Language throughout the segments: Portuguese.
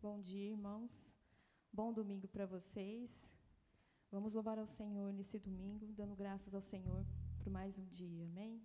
Bom dia, irmãos. Bom domingo para vocês. Vamos louvar ao Senhor nesse domingo, dando graças ao Senhor por mais um dia. Amém?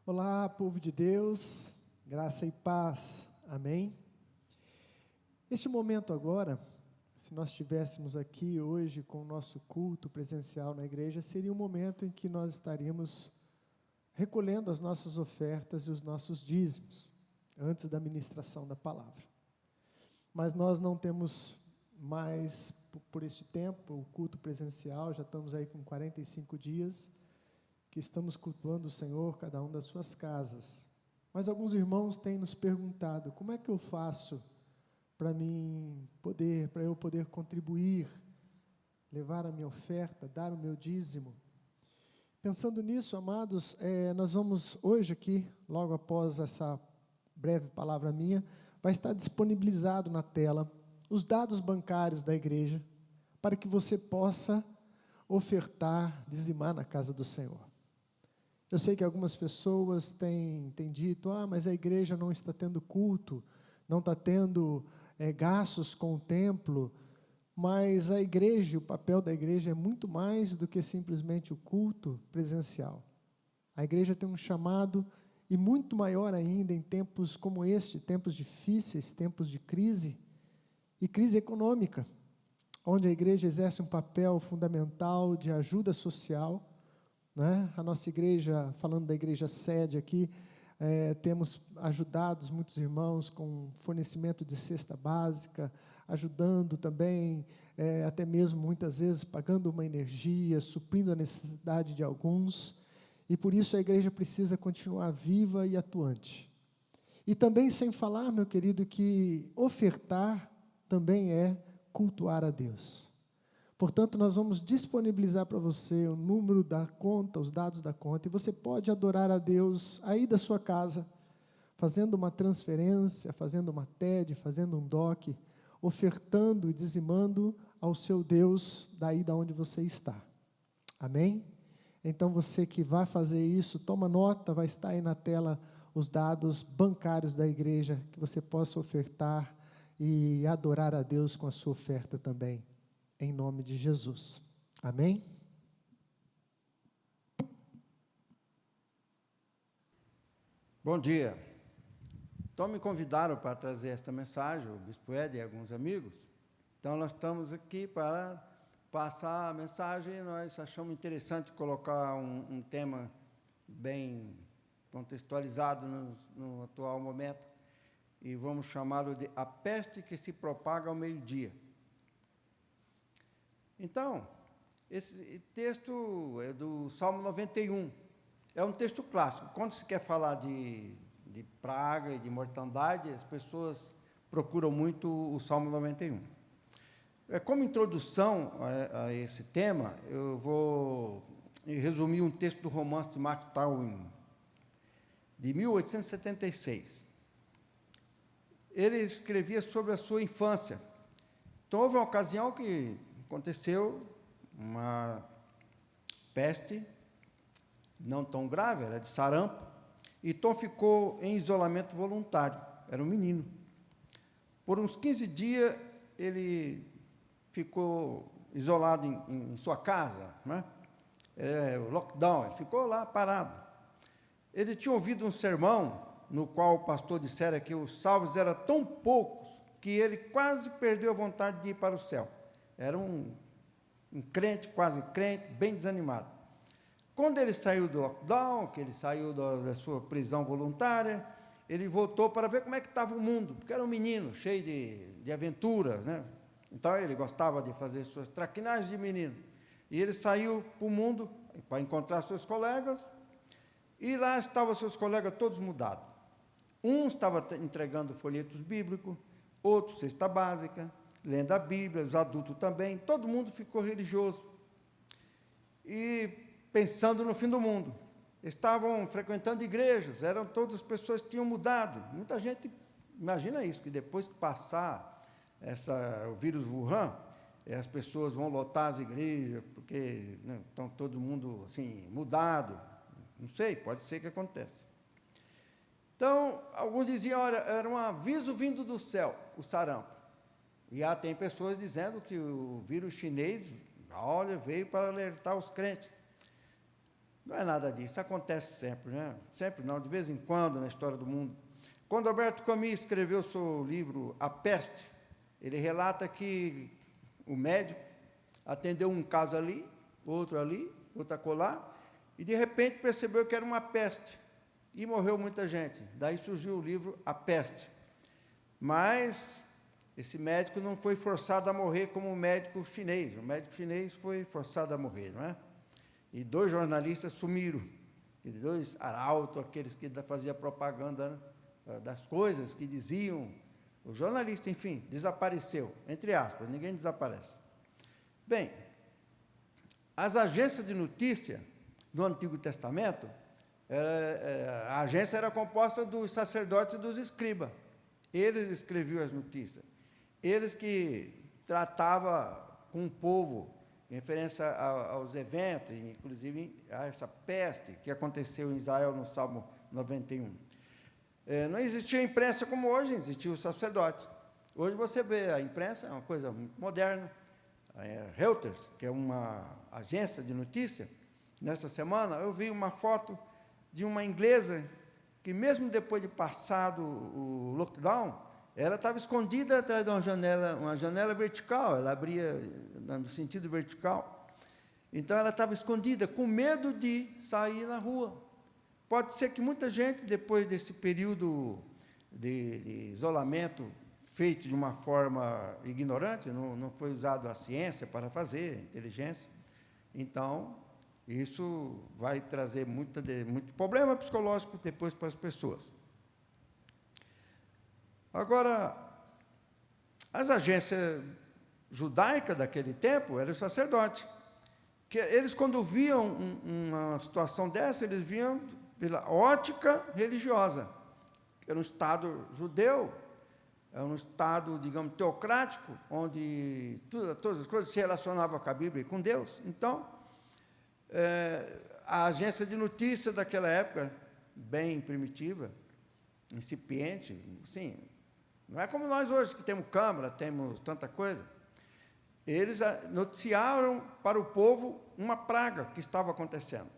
Olá, povo de Deus, graça e paz, amém? Este momento agora, se nós estivéssemos aqui hoje com o nosso culto presencial na igreja, seria um momento em que nós estaríamos recolhendo as nossas ofertas e os nossos dízimos, antes da ministração da palavra. Mas nós não temos mais, por este tempo, o culto presencial, já estamos aí com 45 dias, que estamos cultuando o Senhor, cada um das suas casas. Mas alguns irmãos têm nos perguntado, como é que eu faço para eu poder contribuir, levar a minha oferta, dar o meu dízimo? Pensando nisso, amados, nós vamos hoje aqui, logo após essa breve palavra minha, vai estar disponibilizado na tela os dados bancários da igreja, para que você possa ofertar, dizimar na casa do Senhor. Eu sei que algumas pessoas têm dito, mas a igreja não está tendo culto, não está tendo gastos com o templo, mas a igreja, o papel da igreja é muito mais do que simplesmente o culto presencial. A igreja tem um chamado, e muito maior ainda em tempos como este, tempos difíceis, tempos de crise, e crise econômica, onde a igreja exerce um papel fundamental de ajuda social, né? A nossa igreja, falando da igreja sede aqui, temos ajudado muitos irmãos com fornecimento de cesta básica, ajudando também, até mesmo muitas vezes pagando uma energia, suprindo a necessidade de alguns, e por isso a igreja precisa continuar viva e atuante. E também sem falar, meu querido, que ofertar também é cultuar a Deus. Portanto, nós vamos disponibilizar para você o número da conta, os dados da conta, e você pode adorar a Deus aí da sua casa, fazendo uma transferência, fazendo uma TED, fazendo um DOC, ofertando e dizimando ao seu Deus daí da onde você está. Amém? Então, você que vai fazer isso, toma nota, vai estar aí na tela os dados bancários da igreja, que você possa ofertar e adorar a Deus com a sua oferta também. Em nome de Jesus. Amém? Bom dia. Então me convidaram para trazer esta mensagem, o Bispo Ed e alguns amigos. Então nós estamos aqui para passar a mensagem. Nós achamos interessante colocar um tema bem contextualizado no atual momento, e vamos chamá-lo de A Peste que se Propaga ao Meio-Dia. Então, esse texto é do Salmo 91, é um texto clássico. Quando se quer falar de praga e de mortandade, as pessoas procuram muito o Salmo 91. Como introdução a esse tema, eu vou resumir um texto do romance de Mark Twain, de 1876. Ele escrevia sobre a sua infância. Então, houve uma ocasião que aconteceu uma peste, não tão grave, era de sarampo, e Tom ficou em isolamento voluntário, era um menino. Por uns 15 dias, ele ficou isolado em sua casa, né? O lockdown, ele ficou lá parado. Ele tinha ouvido um sermão, no qual o pastor dissera que os salvos eram tão poucos, que ele quase perdeu a vontade de ir para o céu. Era um crente, quase crente, bem desanimado. Quando ele saiu do lockdown, que ele saiu da sua prisão voluntária, ele voltou para ver como é que estava o mundo, porque era um menino cheio de aventura, né? Então ele gostava de fazer suas traquinagens de menino. E ele saiu para o mundo para encontrar seus colegas, e lá estavam seus colegas todos mudados. Um estava entregando folhetos bíblicos, outro cesta básica, lendo a Bíblia, os adultos também, todo mundo ficou religioso. E pensando no fim do mundo. Estavam frequentando igrejas, eram todas as pessoas que tinham mudado. Muita gente, imagina isso, que depois que passar o vírus Wuhan, as pessoas vão lotar as igrejas, porque estão todo mundo assim, mudado. Não sei, pode ser que aconteça. Então, alguns diziam, olha, era um aviso vindo do céu, o sarampo. E tem pessoas dizendo que o vírus chinês, olha, veio para alertar os crentes. Não é nada disso, acontece sempre, né? Sempre não, de vez em quando na história do mundo. Quando Alberto Camus escreveu seu livro A Peste, ele relata que o médico atendeu um caso ali, outro acolá, e de repente percebeu que era uma peste, e morreu muita gente. Daí surgiu o livro A Peste. Mas esse médico não foi forçado a morrer como o médico chinês. O médico chinês foi forçado a morrer, não é? E 2 jornalistas sumiram, e 2 arautos, aqueles que faziam propaganda, né, das coisas que diziam. O jornalista, enfim, desapareceu, entre aspas, ninguém desaparece. Bem, as agências de notícia do Antigo Testamento, a agência era composta dos sacerdotes e dos escribas. Eles escreviam as notícias. Eles que tratavam com o povo, em referência aos eventos, inclusive a essa peste que aconteceu em Israel no Salmo 91. Não existia imprensa como hoje, existia o sacerdote. Hoje você vê a imprensa, é uma coisa muito moderna. Reuters, que é uma agência de notícia, nessa semana eu vi uma foto de uma inglesa que, mesmo depois de passado o lockdown, ela estava escondida atrás de uma janela vertical, ela abria no sentido vertical. Então, ela estava escondida, com medo de sair na rua. Pode ser que muita gente, depois desse período de isolamento feito de uma forma ignorante, não foi usado a ciência para fazer, a inteligência, então, isso vai trazer muito problema psicológico depois para as pessoas. Agora, as agências judaicas daquele tempo eram os sacerdotes, que eles, quando viam uma situação dessa, eles viam pela ótica religiosa. Era um Estado judeu, era um Estado, digamos, teocrático, onde todas as coisas se relacionavam com a Bíblia e com Deus. Então, a agência de notícia daquela época, bem primitiva, incipiente, sim, não é como nós hoje, que temos câmera, temos tanta coisa. Eles noticiaram para o povo uma praga que estava acontecendo.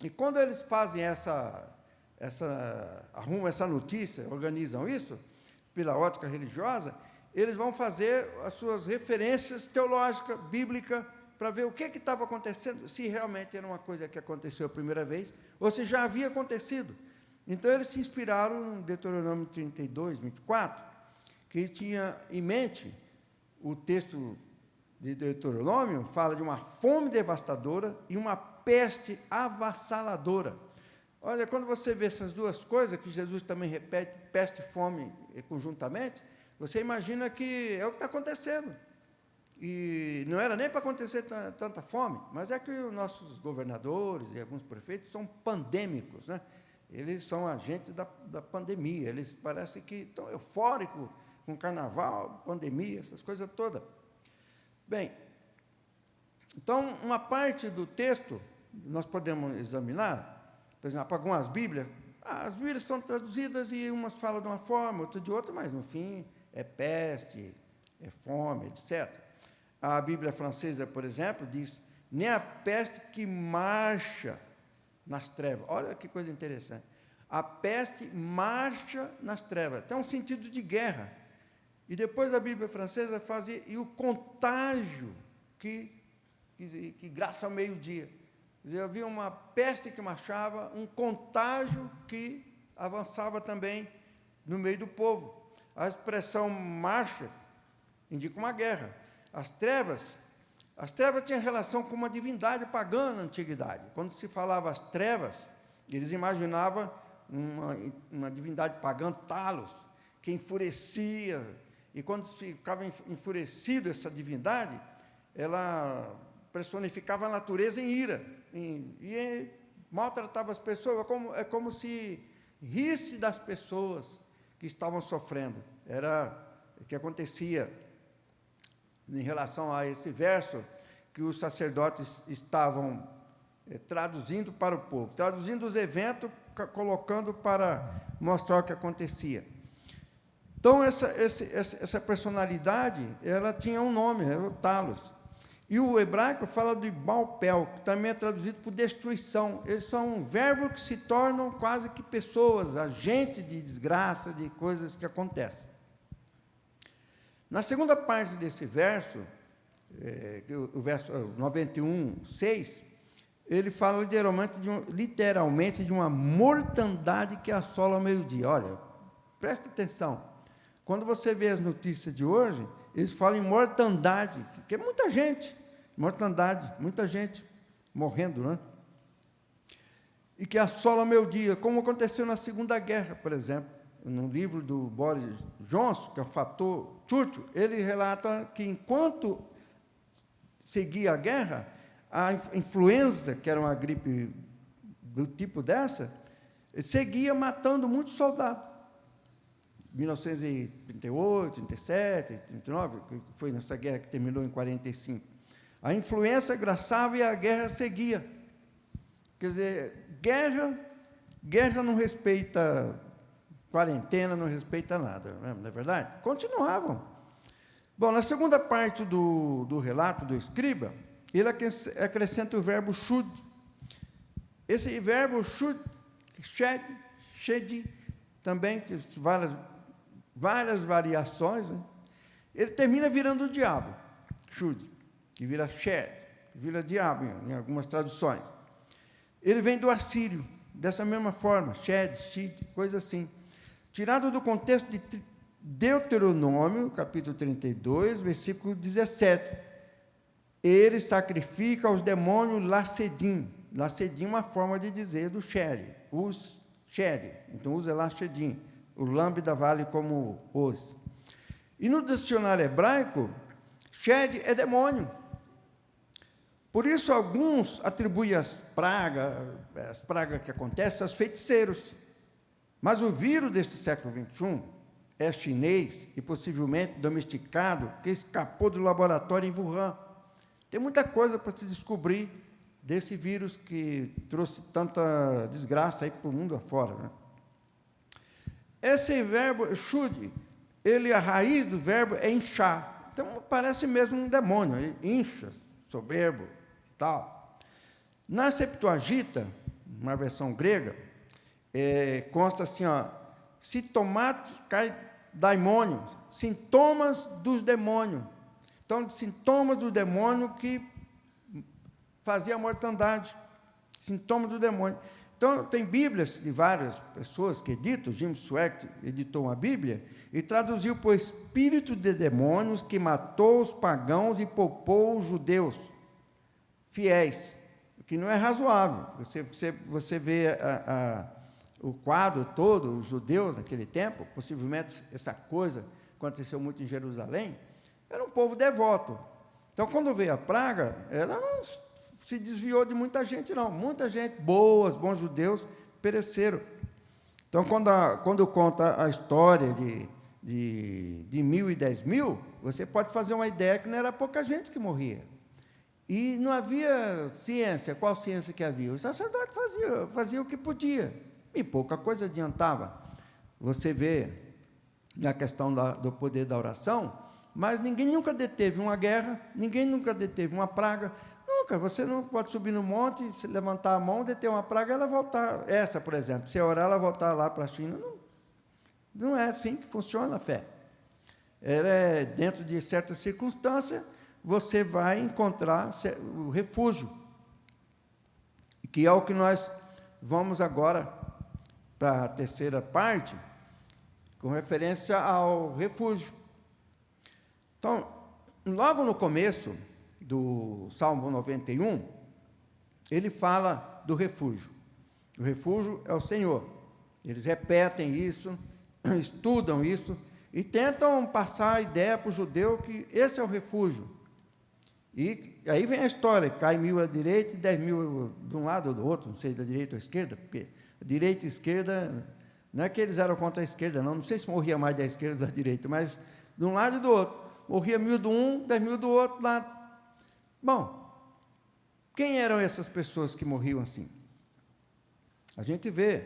E quando eles fazem arrumam essa notícia, organizam isso, pela ótica religiosa, eles vão fazer as suas referências teológicas, bíblicas, para ver o que estava acontecendo, se realmente era uma coisa que aconteceu a primeira vez, ou se já havia acontecido. Então, eles se inspiraram no Deuteronômio 32, 24, que tinha em mente o texto de Deuteronômio, fala de uma fome devastadora e uma peste avassaladora. Olha, quando você vê essas duas coisas, que Jesus também repete, peste e fome conjuntamente, você imagina que é o que está acontecendo. E não era nem para acontecer tanta fome, mas é que os nossos governadores e alguns prefeitos são pandêmicos, né? Eles são agentes da pandemia, eles parecem que estão eufóricos com carnaval, pandemia, essas coisas todas. Bem, então, uma parte do texto, nós podemos examinar, por exemplo, algumas Bíblias, as Bíblias são traduzidas e umas falam de uma forma, outras de outra, mas, no fim, é peste, é fome, etc. A Bíblia francesa, por exemplo, diz, nem a peste que marcha nas trevas. Olha que coisa interessante. A peste marcha nas trevas. Tem um sentido de guerra. E depois a Bíblia francesa fazia, e o contágio que graça ao meio-dia. Quer dizer, havia uma peste que marchava, um contágio que avançava também no meio do povo. A expressão marcha indica uma guerra. As trevas tinham relação com uma divindade pagã na antiguidade. Quando se falava as trevas, eles imaginavam uma divindade pagã, Talos, que enfurecia. E quando se ficava enfurecido essa divindade, ela personificava a natureza em ira. E maltratava as pessoas. É como se risse das pessoas que estavam sofrendo. Era o que acontecia em relação a esse verso que os sacerdotes estavam traduzindo para o povo, traduzindo os eventos, colocando para mostrar o que acontecia. Então, essa personalidade, ela tinha um nome, era o Talos. E o hebraico fala de balpel, que também é traduzido por destruição. Eles são verbos que se tornam quase que pessoas, agentes de desgraça, de coisas que acontecem. Na segunda parte desse verso, o verso 91, 6, ele fala literalmente de uma mortandade que assola ao meio-dia. Olha, presta atenção. Quando você vê as notícias de hoje, eles falam em mortandade, que é muita gente. Mortandade, muita gente morrendo, né? E que assola o meio-dia, como aconteceu na Segunda Guerra, por exemplo. No livro do Boris Johnson, que é o fator Churchill, ele relata que enquanto seguia a guerra, a influenza, que era uma gripe do tipo dessa, seguia matando muitos soldados. 1938, 37, 39, que foi nessa guerra que terminou em 45. A influenza graçava e a guerra seguia. Quer dizer, guerra não respeita quarentena, não respeita nada, não é verdade? Continuavam. Bom, na segunda parte do relato do escriba, ele acrescenta o verbo shud. Esse verbo shud, shed, também, que várias variações, né? Ele termina virando o diabo, shud, que vira shed, que vira diabo em algumas traduções. Ele vem do assírio, dessa mesma forma, shed, shid, coisa assim. Tirado do contexto de Deuteronômio, capítulo 32, versículo 17. Ele sacrifica aos demônios Lacedim. Lacedim é uma forma de dizer do shed, os shed. Então usa Lacedim, o lambda vale como os. E no dicionário hebraico, shed é demônio. Por isso, alguns atribuem as pragas que acontecem aos feiticeiros. Mas o vírus deste século XXI é chinês e possivelmente domesticado, que escapou do laboratório em Wuhan. Tem muita coisa para se descobrir desse vírus que trouxe tanta desgraça aí para o mundo afora, né? Esse verbo, shud, a raiz do verbo é inchar. Então, parece mesmo um demônio, ele incha, soberbo e tal. Na Septuaginta, uma versão grega, consta assim, ó, sintomatos daimônios, sintomas dos demônios. Então, sintomas do demônio que fazia a mortandade, sintomas do demônio. Então, tem Bíblias de várias pessoas que editam, Jim Sweck editou uma Bíblia e traduziu por espírito de demônios que matou os pagãos e poupou os judeus fiéis, o que não é razoável. Você vê o quadro todo, os judeus naquele tempo, possivelmente essa coisa aconteceu muito em Jerusalém, era um povo devoto. Então, quando veio a praga, ela não se desviou de muita gente, não. Muita gente, bons judeus, pereceram. Então, quando conta a história de 1.000 e 10.000, você pode fazer uma ideia que não era pouca gente que morria. E não havia ciência. Qual ciência que havia? O sacerdote fazia o que podia. E pouca coisa adiantava. Você vê na questão do poder da oração, mas ninguém nunca deteve uma guerra, ninguém nunca deteve uma praga. Nunca. Você não pode subir no monte, se levantar a mão, deter uma praga, ela voltar. Essa, por exemplo, se orar, ela voltar lá para a China. Não é assim que funciona a fé. Ela é, dentro de certas circunstâncias, você vai encontrar o refúgio, que é o que nós vamos agora para a terceira parte, com referência ao refúgio. Então, logo no começo do Salmo 91, ele fala do refúgio. O refúgio é o Senhor. Eles repetem isso, estudam isso, e tentam passar a ideia para o judeu que esse é o refúgio. E aí vem a história, cai 1.000 à direita e 10.000 de um lado ou do outro, não sei da direita ou esquerda, porque a direita e a esquerda, não é que eles eram contra a esquerda, não sei se morria mais da esquerda ou da direita, mas de um lado e do outro. Morria 1.000 de um, 10.000 do outro lado. Bom, quem eram essas pessoas que morriam assim? A gente vê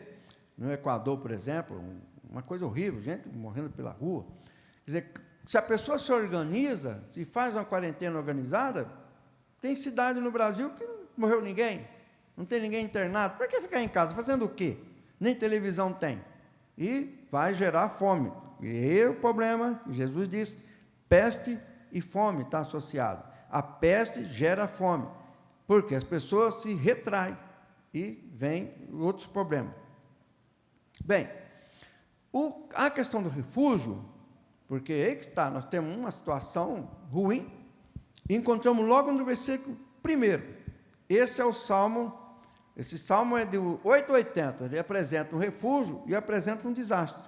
no Equador, por exemplo, uma coisa horrível, gente morrendo pela rua. Quer dizer, se a pessoa se organiza, se faz uma quarentena organizada, Tem cidade no Brasil que não morreu ninguém, não tem ninguém internado. Para que ficar em casa? Fazendo o quê? Nem televisão tem. E vai gerar fome. E o problema, Jesus diz, peste e fome está associado. A peste gera fome, porque as pessoas se retraem e vêm outros problemas. Bem, a questão do refúgio, porque aí que está, nós temos uma situação ruim, e encontramos logo no versículo 1. Esse é o Salmo, esse Salmo é de 880, ele apresenta um refúgio e apresenta um desastre.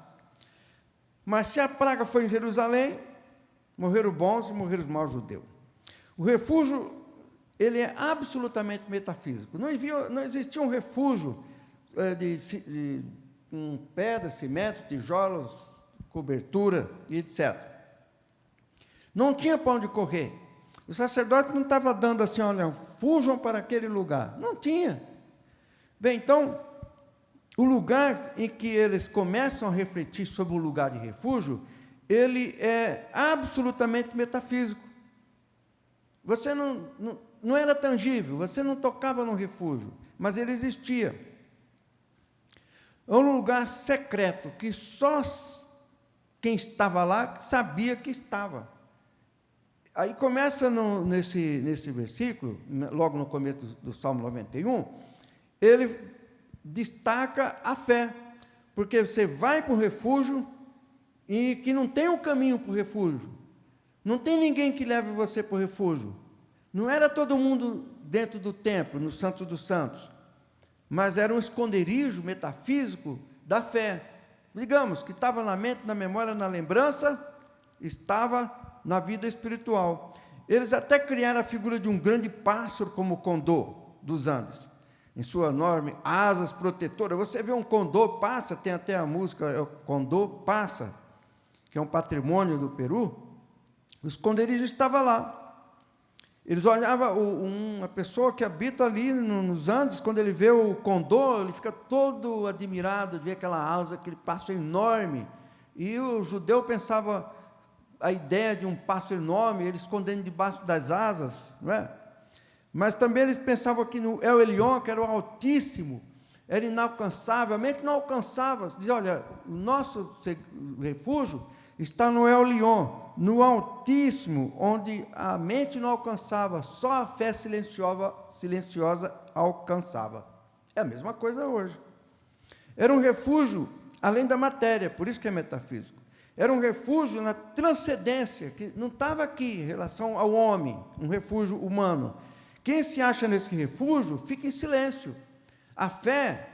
Mas se a praga foi em Jerusalém, morreram bons e morreram os maus judeus. O refúgio, ele é absolutamente metafísico. Não existia um refúgio com pedra, cimento, tijolos, cobertura e etc. Não tinha para onde correr. O sacerdote não estava dando assim, olha, fujam para aquele lugar. Não tinha. Bem, então, o lugar em que eles começam a refletir sobre o lugar de refúgio, ele é absolutamente metafísico. Você não era tangível, você não tocava no refúgio, mas ele existia. É um lugar secreto, que só quem estava lá sabia que estava. Aí começa nesse versículo, logo no começo do Salmo 91, ele destaca a fé, porque você vai para o refúgio e que não tem um caminho para o refúgio, não tem ninguém que leve você para o refúgio, não era todo mundo dentro do templo, no Santo dos Santos, mas era um esconderijo metafísico da fé, digamos, que estava na mente, na memória, na lembrança, estava na vida espiritual. Eles até criaram a figura de um grande pássaro como o condor dos Andes, em sua enorme asas protetoras. Você vê um condor passa, tem até a música, o condor passa, que é um patrimônio do Peru. O esconderijo estava lá. Eles olhavam uma pessoa que habita ali nos Andes, quando ele vê o condor, ele fica todo admirado de ver aquela asa, aquele pássaro enorme. E o judeu pensava a ideia de um pássaro enorme, ele escondendo debaixo das asas, não é? Mas também eles pensavam que no El Elyon, que era o Altíssimo, era inalcançável, a mente não alcançava. Diz, olha, o nosso refúgio está no El Elyon, no Altíssimo, onde a mente não alcançava, só a fé silenciosa alcançava. É a mesma coisa hoje. Era um refúgio além da matéria, por isso que é metafísico. Era um refúgio na transcendência, que não estava aqui em relação ao homem, um refúgio humano. Quem se acha nesse refúgio, fica em silêncio. A fé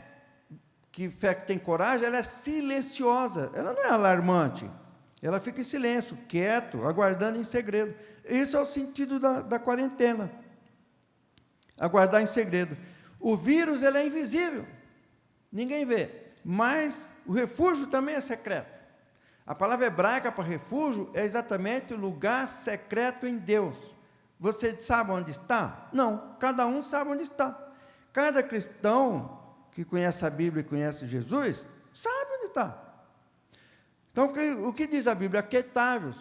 que tem coragem, ela é silenciosa, ela não é alarmante. Ela fica em silêncio, quieto, aguardando em segredo. Esse é o sentido da quarentena. Aguardar em segredo. O vírus, ele é invisível, ninguém vê, mas o refúgio também é secreto. A palavra hebraica para refúgio é exatamente o lugar secreto em Deus. Você sabe onde está? Não, cada um sabe onde está. Cada cristão que conhece a Bíblia e conhece Jesus, sabe onde está. Então, o que diz a Bíblia? Aquietai-vos.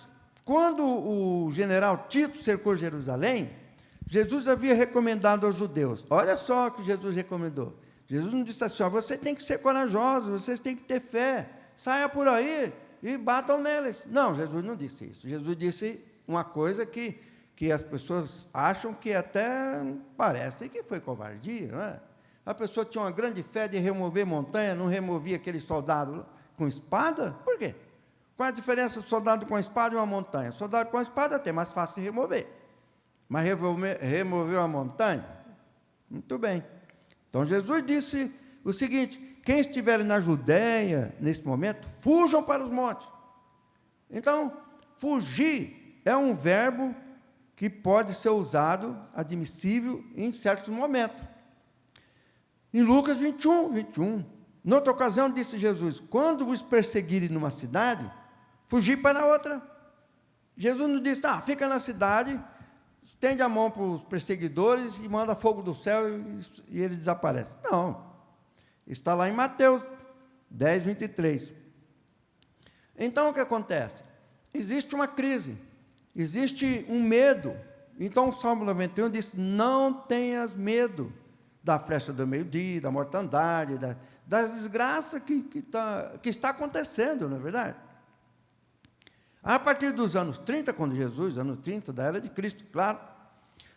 Quando o general Tito cercou Jerusalém, Jesus havia recomendado aos judeus, olha só o que Jesus recomendou. Jesus não disse assim, ó, você tem que ser corajoso, vocês têm que ter fé, saia por aí e batam neles. Não, Jesus não disse isso. Jesus disse uma coisa que as pessoas acham que até parece que foi covardia, não é? A pessoa tinha uma grande fé de remover montanha, não removia aquele soldado com espada? Por quê? Qual a diferença do soldado com a espada e uma montanha? O soldado com a espada é até mais fácil de remover. Mas removeu a montanha? Muito bem. Então, Jesus disse o seguinte, quem estiver na Judéia, nesse momento, fujam para os montes. Então, fugir é um verbo que pode ser usado, admissível, em certos momentos. Em Lucas 21, noutra ocasião disse Jesus, quando vos perseguirem numa cidade, fugir para outra. Jesus não disse, fica na cidade, estende a mão para os perseguidores e manda fogo do céu e eles desaparecem. Não. Está lá em Mateus 10, 23. Então, o que acontece? Existe uma crise, existe um medo Então o Salmo 91 diz: não tenhas medo da flecha do meio-dia, da mortandade, da desgraça que está acontecendo, não é verdade? A partir dos anos 30, quando Jesus, anos 30 da era de Cristo, claro,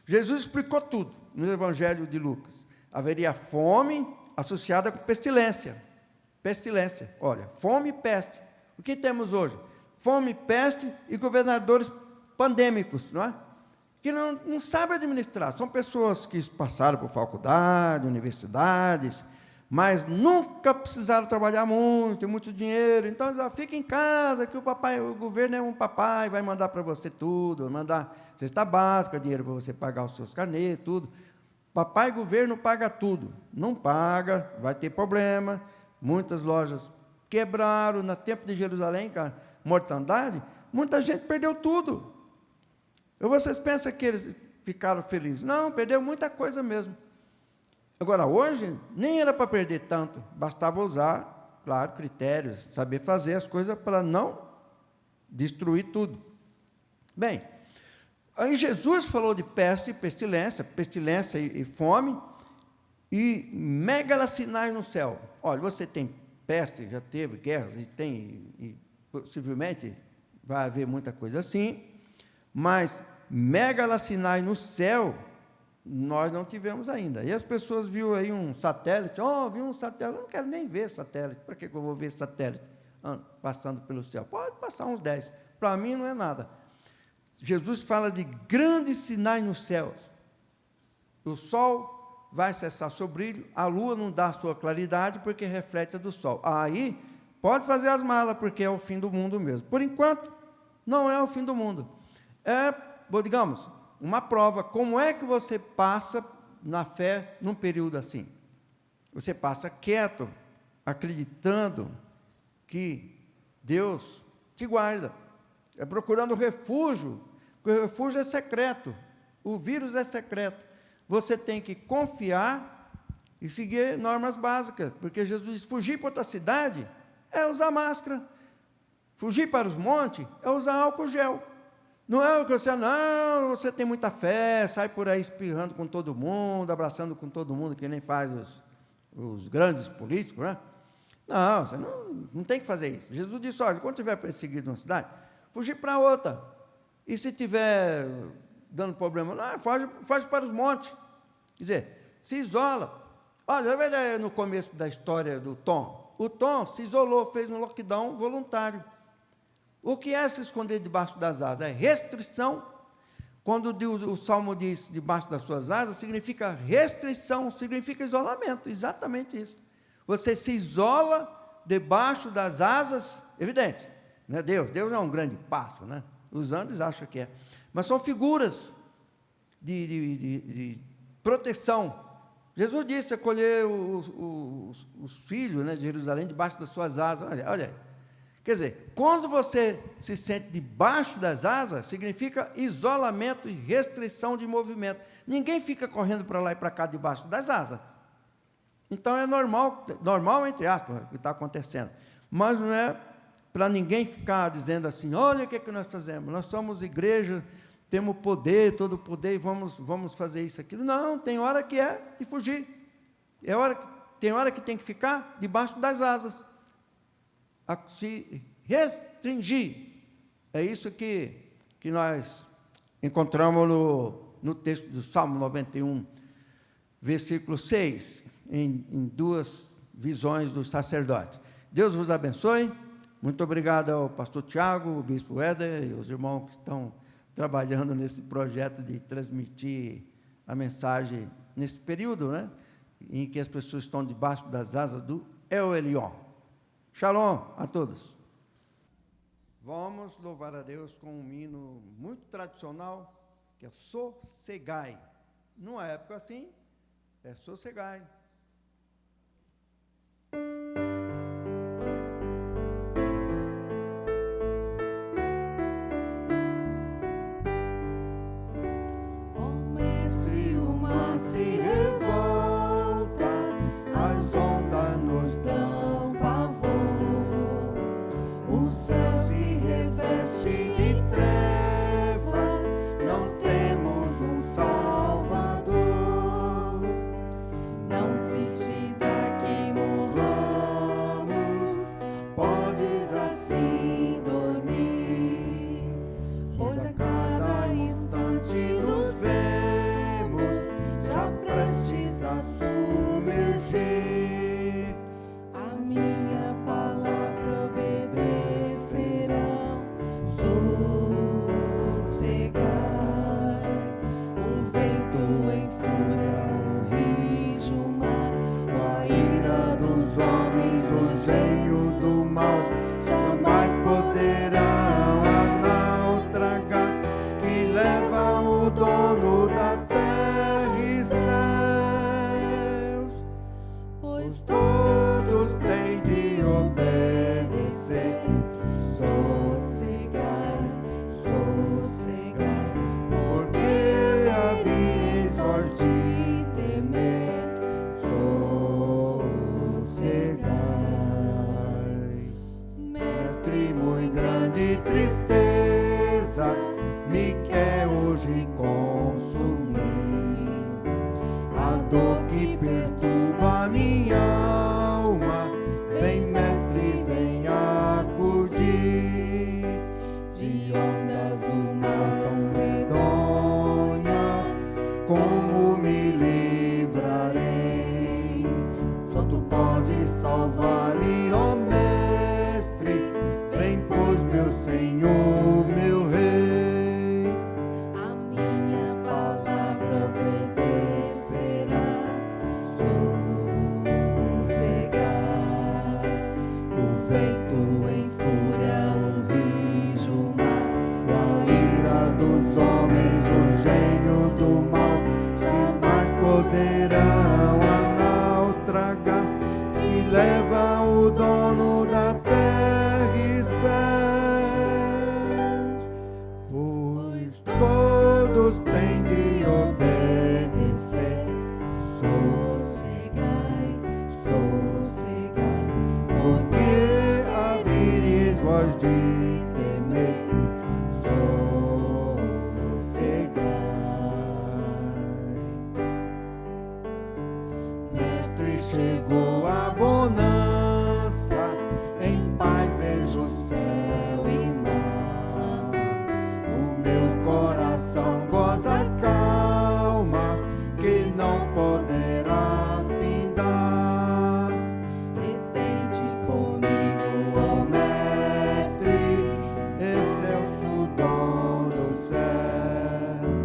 Jesus explicou tudo no Evangelho de Lucas. Haveria fome associada com pestilência. Pestilência, olha, fome e peste. O que temos hoje? Fome, peste e governadores pandêmicos, não é? Que não sabem administrar. São pessoas que passaram por faculdade, universidades, mas nunca precisaram trabalhar muito, tem muito dinheiro. Então, eles fica em casa, que o governo é um papai, vai mandar para você tudo, vai mandar cesta básica, dinheiro para você pagar os seus carnês, tudo. Papai governo paga tudo. Não paga, vai ter problema. Muitas lojas quebraram. No tempo de Jerusalém, com a mortandade, muita gente perdeu tudo. Ou vocês pensam que eles ficaram felizes? Não, perdeu muita coisa mesmo. Agora, hoje, nem era para perder tanto, bastava usar, claro, critérios, saber fazer as coisas para não destruir tudo. Bem, aí Jesus falou de peste e pestilência e fome, e megalacinais no céu. Olha, você tem peste, já teve guerras, e possivelmente vai haver muita coisa assim, mas megalacinais no céu, nós não tivemos ainda. E as pessoas viram aí um satélite, vi um satélite, eu não quero nem ver satélite, para que eu vou ver satélite passando pelo céu? Pode passar uns 10, para mim não é nada. Jesus fala de grandes sinais nos céus. O sol vai cessar seu brilho, a lua não dá sua claridade, porque reflete a do sol. Aí, pode fazer as malas, porque é o fim do mundo mesmo. Por enquanto, não é o fim do mundo. Digamos, uma prova. Como é que você passa na fé num período assim? Você passa quieto, acreditando que Deus te guarda, procurando refúgio, porque o refúgio é secreto, o vírus é secreto. Você tem que confiar e seguir normas básicas, porque Jesus diz: fugir para outra cidade é usar máscara, fugir para os montes é usar álcool gel. Não é o que você tem muita fé, sai por aí espirrando com todo mundo, abraçando com todo mundo, que nem faz os grandes políticos, né? Não, você não tem que fazer isso. Jesus disse: olha, quando estiver perseguido numa cidade, fugir para outra. E se estiver dando problema, foge para os montes. Quer dizer, se isola. Olha, veja no começo da história do Tom. O Tom se isolou, fez um lockdown voluntário. O que é se esconder debaixo das asas? É restrição. Quando o Salmo diz debaixo das suas asas, significa restrição, significa isolamento, exatamente isso. Você se isola debaixo das asas, evidente, não é Deus é um grande pássaro, né? Os andes acham que é, mas são figuras de proteção. Jesus disse: acolher os filhos, né, de Jerusalém debaixo das suas asas. Olha. Quer dizer, quando você se sente debaixo das asas, significa isolamento e restrição de movimento. Ninguém fica correndo para lá e para cá debaixo das asas. Então é normal entre aspas, o que está acontecendo. Mas não é para ninguém ficar dizendo assim: olha o que nós fazemos, nós somos igreja, temos poder, todo o poder, e vamos fazer isso, aquilo. Não, tem hora que é de fugir. Tem hora que tem que ficar debaixo das asas. A se restringir. É isso que nós encontramos no texto do Salmo 91, versículo 6, em duas visões dos sacerdotes. Deus vos abençoe. Muito obrigado ao pastor Tiago, o bispo Éder e os irmãos que estão trabalhando nesse projeto de transmitir a mensagem nesse período, né, em que as pessoas estão debaixo das asas do El Elyon. Shalom a todos. Vamos louvar a Deus com um hino muito tradicional, que é Sossegai. Numa época assim, é Sossegai. Céu se reveste de trevas, não temos minha palavra obedecerão. Sossegai, o vento em fúria, o rijo, o mar, a ira dos homens, o gênio do mal, jamais poderão a naufragar, que leva o dono da terra e céus, pois todos têm de obedecer. Sossegai, sossegai, porque haveis vós de temer. Sossegai, mestre, muito grande tristeza me quer hoje consumir, a dor que perturba minha alma, vem, mestre, vem acudir. De ondas do mar tão medonhas, como me livrarei? Só tu podes salvar-me, ó mestre, vem, pois, meu Senhor, meu Rei. A minha palavra obedecerá. Sossegai, o vento em fúria, o rijo, o mar, a ira dos homens, o gênio do mal, jamais poderão a naufragar, que leva o dono da terra e céus, pois todos têm de obedecer. Sossegai, sossegai, porque haveis vós de temer. Sossegai, mestre, chegou a bonança, em paz vejo céu e mar, o meu coração goza calma, que não poderá findar. Detente comigo, ó mestre, excelso dom dos céus,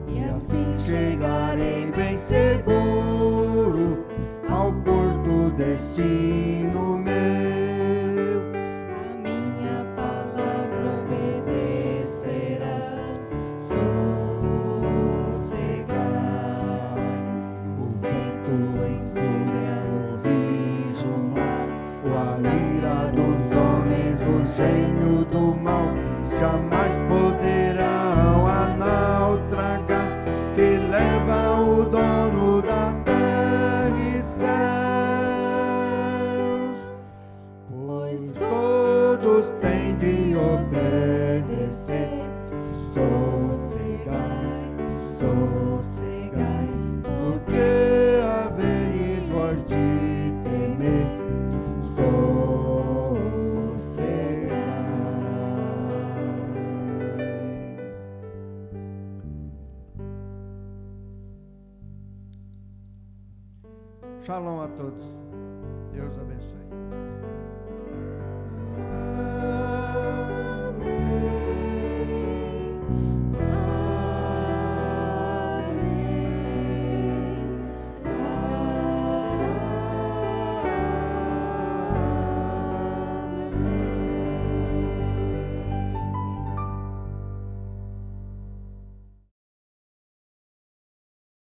e assim chegarei bem seguro ao porto destino meu. A minha palavra obedecerá. Sossegai, o vento em fúria, o rijo, o mar, a ira dos homens, o gênio do mal, jamais poderão a naufragar, que leva o dono da terra e céus, pois todos têm de obedecer. Sossegai, sossegai, porque haveis vós de temer. Sossegai. Shalom a todos. Deus abençoe.